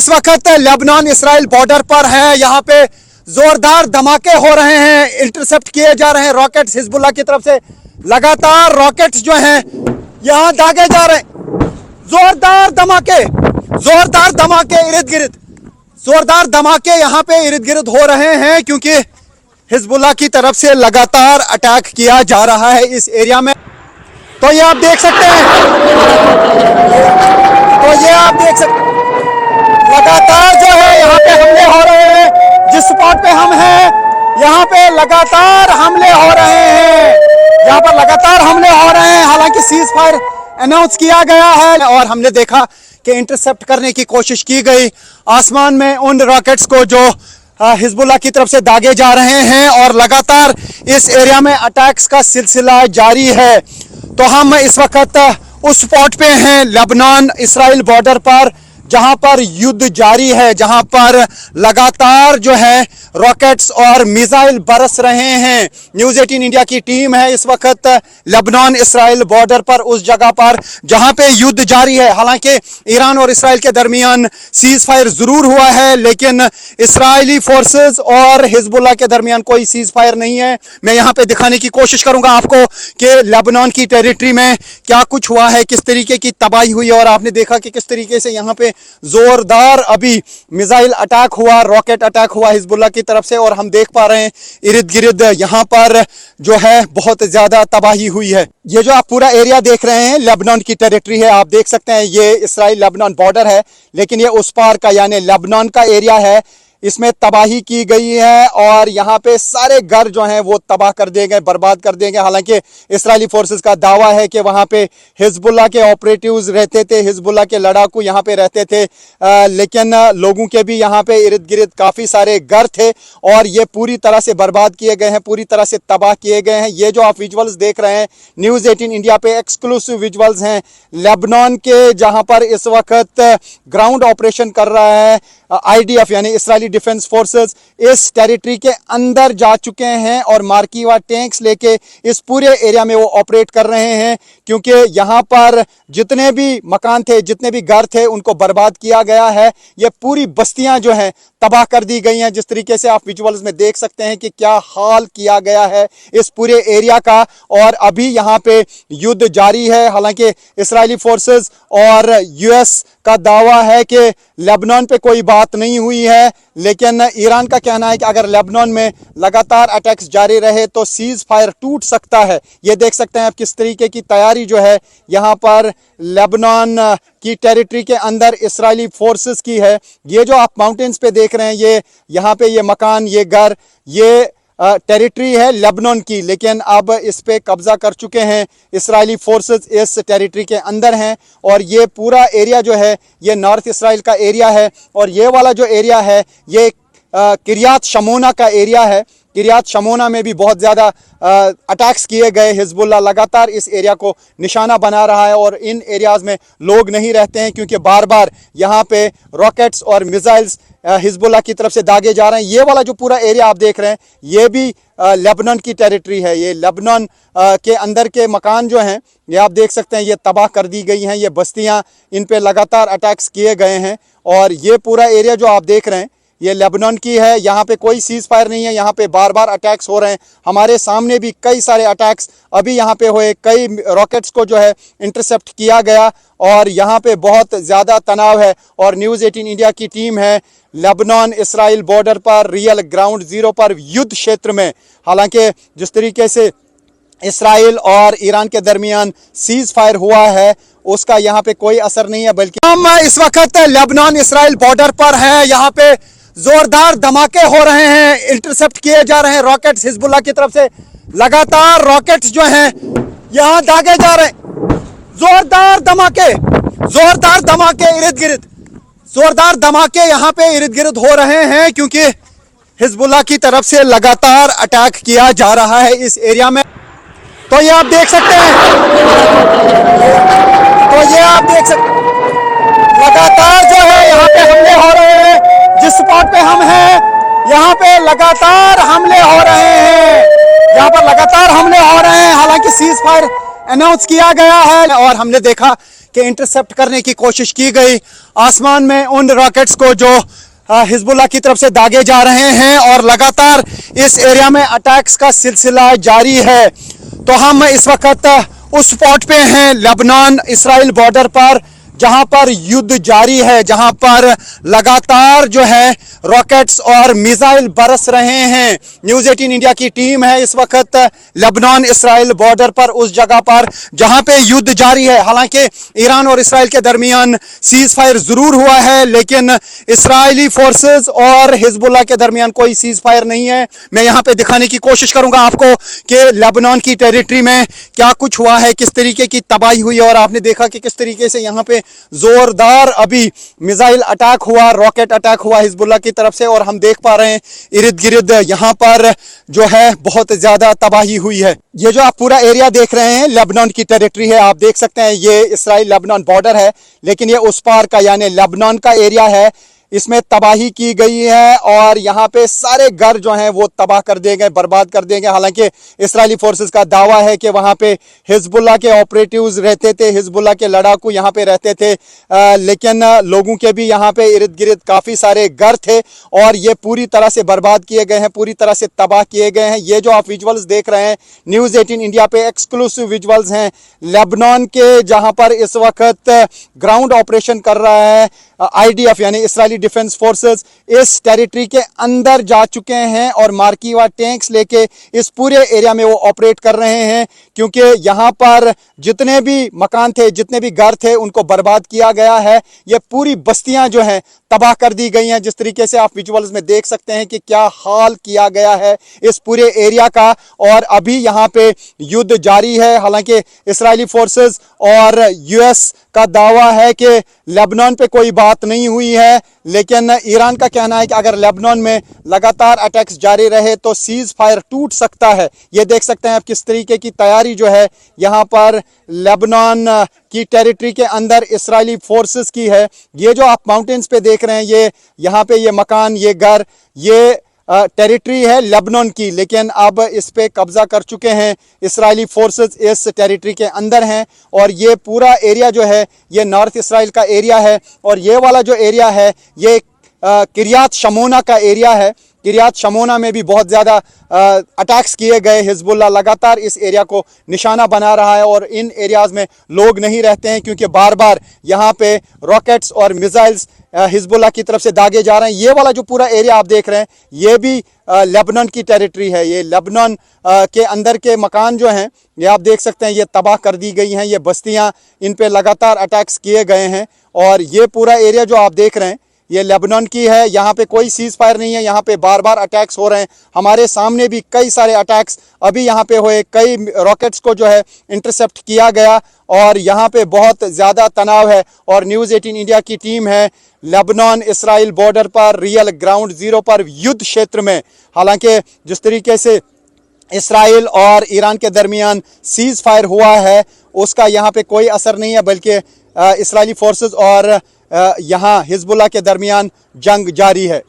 इस वक्त Lebanon Israel border पर है। यहाँ पे जोरदार धमाके हो रहे हैं, इंटरसेप्ट किए जा रहे हैं रॉकेट्स हिजबुल्लाह की तरफ से। लगातार रॉकेट्स जो हैं यहाँ दागे जा रहे हैं। जोरदार धमाके इर्द गिर्द, जोरदार धमाके यहाँ पे इर्द गिर्द हो रहे हैं क्योंकि हिजबुल्लाह की तरफ से लगातार अटैक किया जा रहा है इस एरिया में। तो ये आप देख सकते हैं, लगातार जो है यहाँ पे हमले हो रहे हैं। जिस स्पॉट पे हम हैं यहाँ पे लगातार हमले हो रहे हैं, हालांकि सीज फायर अनाउंस किया गया है और हमने देखा कि इंटरसेप्ट करने की कोशिश की गई आसमान में उन रॉकेट्स को जो हिजबुल्लाह की तरफ से दागे जा रहे हैं और लगातार इस एरिया में अटैक्स का सिलसिला जारी है। तो हम इस वक्त उस स्पॉट पे हैं लेबनान इसराइल बॉर्डर पर जहां पर युद्ध जारी है, जहां पर लगातार जो है रॉकेट्स और मिसाइल बरस रहे हैं। न्यूज़ 18 इंडिया की टीम है इस वक्त लेबनान इसराइल बॉर्डर पर, उस जगह पर जहां पे युद्ध जारी है। हालांकि ईरान और इसराइल के दरमियान सीज फायर जरूर हुआ है, लेकिन इसराइली फोर्सेस और हिजबुल्लाह के दरमियान कोई सीज फायर नहीं है। मैं यहां पे दिखाने की कोशिश करूंगा आपको कि लेबनान की टेरिटरी में क्या कुछ हुआ है, किस तरीके की तबाही हुई है। और आपने देखा कि किस तरीके से यहाँ पे जोरदार अभी मिसाइल अटैक हुआ, रॉकेट अटैक हुआ हिजबुल्लाह की तरफ से, और हम देख पा रहे हैं इर्द गिर्द यहाँ पर जो है बहुत ज्यादा तबाही हुई है। ये जो आप पूरा एरिया देख रहे हैं लेबनान की टेरिटरी है, आप देख सकते हैं ये इसराइल लेबनान बॉर्डर है, लेकिन ये उस पार का यानी लेबनान का एरिया है। इसमें तबाही की गई है और यहाँ पे सारे घर जो हैं वो तबाह कर दिए गए, बर्बाद कर दिए गए। हालांकि इसराइली फोर्सेस का दावा है कि वहाँ पे हिजबुल्लाह के ऑपरेटिव्स रहते थे, हिजबुल्लाह के लड़ाकू यहाँ पे रहते थे, लेकिन लोगों के भी यहाँ पे इर्द गिर्द काफ़ी सारे घर थे और ये पूरी तरह से बर्बाद किए गए हैं, पूरी तरह से तबाह किए गए हैं। ये जो आप विजुअल्स देख रहे हैं न्यूज़ 18 इंडिया पे एक्सक्लूसिव विजुअल्स हैं लेबनान के, जहाँ पर इस वक्त ग्राउंड ऑपरेशन कर रहा है IDF यानी इसराइली डिफेंस फोर्सेस। इस टेरिटरी के अंदर जा चुके हैं और मार्कीवा टैंक्स लेके इस पूरे एरिया में वो ऑपरेट कर रहे हैं, क्योंकि यहाँ पर जितने भी मकान थे, जितने भी घर थे, उनको बर्बाद किया गया है। ये पूरी बस्तियां जो हैं तबाह कर दी गई हैं। जिस तरीके से आप विजुअल्स में देख सकते हैं कि क्या हाल किया गया है इस पूरे एरिया का, और अभी यहाँ पे युद्ध जारी है। हालांकि इसराइली फोर्सेस और US का दावा है कि लेबनान पे कोई बात नहीं हुई है, लेकिन ईरान का कहना है कि अगर लेबनान में लगातार अटैक्स जारी रहे तो सीज फायर टूट सकता है। ये देख सकते हैं आप किस तरीके की तैयारी जो है यहाँ पर लेबनान की टेरिटरी के अंदर इसराइली फोर्सेस की है। ये जो आप माउंटेन्स पे देख रहे हैं, ये यहाँ पे ये मकान, ये घर, ये टेरिटरी है लेबनान की, लेकिन अब इस पे कब्जा कर चुके हैं इसराइली फोर्सेस, इस टेरिटरी के अंदर हैं। और ये पूरा एरिया जो है ये नॉर्थ इसराइल का एरिया है, और ये वाला जो एरिया है ये किरियात शमोना का एरिया है। किरियात शमोना में भी बहुत ज़्यादा अटैक्स किए गए। हिजबुल्लाह लगातार इस एरिया को निशाना बना रहा है और इन एरियाज़ में लोग नहीं रहते हैं, क्योंकि बार बार यहाँ पे रॉकेट्स और मिसाइल्स हिजबुल्लाह की तरफ से दागे जा रहे हैं। ये वाला जो पूरा एरिया आप देख रहे हैं ये भी लेबनान की टेरिटरी है। ये लेबनान के अंदर के मकान जो हैं ये आप देख सकते हैं, ये तबाह कर दी गई हैं, ये बस्तियाँ, इन पे लगातार अटैक्स किए गए हैं। और ये पूरा एरिया जो आप देख रहे हैं ये लेबनान की है। यहाँ पे कोई सीज फायर नहीं है, यहाँ पे बार बार अटैक्स हो रहे हैं। हमारे सामने भी कई सारे अटैक्स अभी यहाँ पे हुए, कई रॉकेट्स को जो है इंटरसेप्ट किया गया और यहाँ पे बहुत ज़्यादा तनाव है। और न्यूज़ 18 इंडिया की टीम है लेबनान इसराइल बॉर्डर पर, रियल ग्राउंड ज़ीरो पर, युद्ध क्षेत्र में। हालांकि जिस तरीके से इसराइल और ईरान के दरमियान सीज फायर हुआ है उसका यहाँ पे कोई असर नहीं है, बल्कि हम इस वक्त लेबनान इसराइल बॉर्डर पर हैं। यहाँ पे जोरदार धमाके हो रहे हैं, इंटरसेप्ट किए जा रहे हैं रॉकेट्स हिजबुल्लाह की तरफ से। लगातार रॉकेट्स जो हैं यहाँ दागे जा रहे हैं। जोरदार धमाके इर्द गिर्द, जोरदार धमाके यहाँ पे इर्द गिर्द हो रहे हैं, क्योंकि हिजबुल्लाह की तरफ से लगातार अटैक किया जा रहा है इस एरिया में। तो ये आप देख सकते हैं, लगातार जो है यहाँ पे हमले हो रहे हैं। जिस स्पॉट पे हम हैं यहाँ पे लगातार हमले हो रहे हैं, हालांकि सीज फायर अनाउंस किया गया है और हमने देखा कि इंटरसेप्ट करने की कोशिश की गई। आसमान में उन रॉकेट्स को जो हिजबुल्लाह की तरफ से दागे जा रहे हैं और लगातार इस एरिया में अटैक्स का सिलसिला जारी है। तो हम इस वक्त उस स्पॉट पे हैं लेबनान इसराइल बॉर्डर पर, जहां पर युद्ध जारी है, जहां पर लगातार जो है रॉकेट्स और मिसाइल बरस रहे हैं। न्यूज़ 18 इंडिया की टीम है इस वक्त लेबनान इसराइल बॉर्डर पर, उस जगह पर जहां पे युद्ध जारी है। हालांकि ईरान और इसराइल के दरमियान सीज फायर जरूर हुआ है, लेकिन इसराइली फोर्सेस और हिजबुल्लाह के दरमियान कोई सीज फायर नहीं है। मैं यहां पे दिखाने की कोशिश करूंगा आपको कि लेबनान की टेरिटरी में क्या कुछ हुआ है, किस तरीके की तबाही हुई है। और आपने देखा कि किस तरीके से यहां पे जोरदार अभी मिसाइल अटैक हुआ, रॉकेट अटैक हुआ हिजबुल्लाह की तरफ से, और हम देख पा रहे हैं इर्द गिर्द यहां पर जो है बहुत ज्यादा तबाही हुई है। ये जो आप पूरा एरिया देख रहे हैं लेबनान की टेरिटरी है, आप देख सकते हैं ये इसराइल लेबनान बॉर्डर है, लेकिन ये उस पार का यानी लेबनान का एरिया है। इसमें तबाही की गई है और यहाँ पे सारे घर जो हैं वो तबाह कर दिए गए, बर्बाद कर दिए गए। हालांकि इसराइली फोर्सेस का दावा है कि वहाँ पे हिजबुल्लाह के ऑपरेटिव्स रहते थे, हिजबुल्लाह के लड़ाकू यहाँ पे रहते थे, लेकिन लोगों के भी यहाँ पे इर्द गिर्द काफ़ी सारे घर थे और ये पूरी तरह से बर्बाद किए गए हैं, पूरी तरह से तबाह किए गए हैं। ये जो आप विजुअल्स देख रहे हैं न्यूज़ 18 इंडिया पे एक्सक्लूसिव विजुअल्स हैं लेबनान के, जहाँ पर इस वक्त ग्राउंड ऑपरेशन कर रहा है IDF यानी इसराइली डिफेंस फोर्सेस। इस टेरिटरी के अंदर जा चुके हैं और मार्कीवा टैंक्स लेके इस पूरे एरिया में वो ऑपरेट कर रहे हैं, क्योंकि यहाँ पर जितने भी मकान थे, जितने भी घर थे, उनको बर्बाद किया गया है। ये पूरी बस्तियां जो हैं तबाह कर दी गई हैं। जिस तरीके से आप विजुअल्स में देख सकते हैं कि क्या हाल किया गया है इस पूरे एरिया का, और अभी यहाँ पे युद्ध जारी है। हालांकि इसराइली फोर्सेस और US का दावा है कि लेबनान पे कोई बात नहीं हुई है, लेकिन ईरान का कहना है कि अगर लेबनान में लगातार अटैक्स जारी रहे तो सीज फायर टूट सकता है। ये देख सकते हैं आप किस तरीके की तैयारी जो है यहाँ पर लेबनान की टेरिटरी के अंदर इसराइली फोर्सेस की है। ये जो आप माउंटेन्स पे देख रहे हैं, ये यहाँ पे ये मकान, ये घर, ये टेरिटरी है लेबनान की, लेकिन अब इस पे कब्जा कर चुके हैं इसराइली फोर्सेस, इस टेरिटरी के अंदर हैं। और ये पूरा एरिया जो है ये नॉर्थ इसराइल का एरिया है, और ये वाला जो एरिया है ये किरियात शमोना का एरिया है। किरियात शमोना में भी बहुत ज़्यादा अटैक्स किए गए। हिजबुल्लाह लगातार इस एरिया को निशाना बना रहा है और इन एरियाज़ में लोग नहीं रहते हैं, क्योंकि बार बार यहाँ पे रॉकेट्स और मिसाइल्स हिजबुल्लाह की तरफ से दागे जा रहे हैं। ये वाला जो पूरा एरिया आप देख रहे हैं ये भी लेबनान की टेरिटरी है। ये लेबनान के अंदर के मकान जो हैं ये आप देख सकते हैं ये तबाह कर दी गई हैं, ये बस्तियाँ, इन पे लगातार अटैक्स किए गए हैं। और ये पूरा एरिया जो आप देख रहे हैं ये लेबनान की है। यहाँ पे कोई सीज फायर नहीं है, यहाँ पे बार बार अटैक्स हो रहे हैं। हमारे सामने भी कई सारे अटैक्स अभी यहाँ पे हुए, कई रॉकेट्स को जो है इंटरसेप्ट किया गया और यहाँ पे बहुत ज़्यादा तनाव है। और न्यूज़ 18 इंडिया की टीम है लेबनान इसराइल बॉर्डर पर, रियल ग्राउंड ज़ीरो पर, युद्ध क्षेत्र में। हालांकि जिस तरीके से इसराइल और ईरान के दरमियान सीज फायर हुआ है उसका यहाँ पे कोई असर नहीं है, बल्कि इसराइली फोर्सेस और यहाँ हिजबुल्लाह के दरमियान जंग जारी है।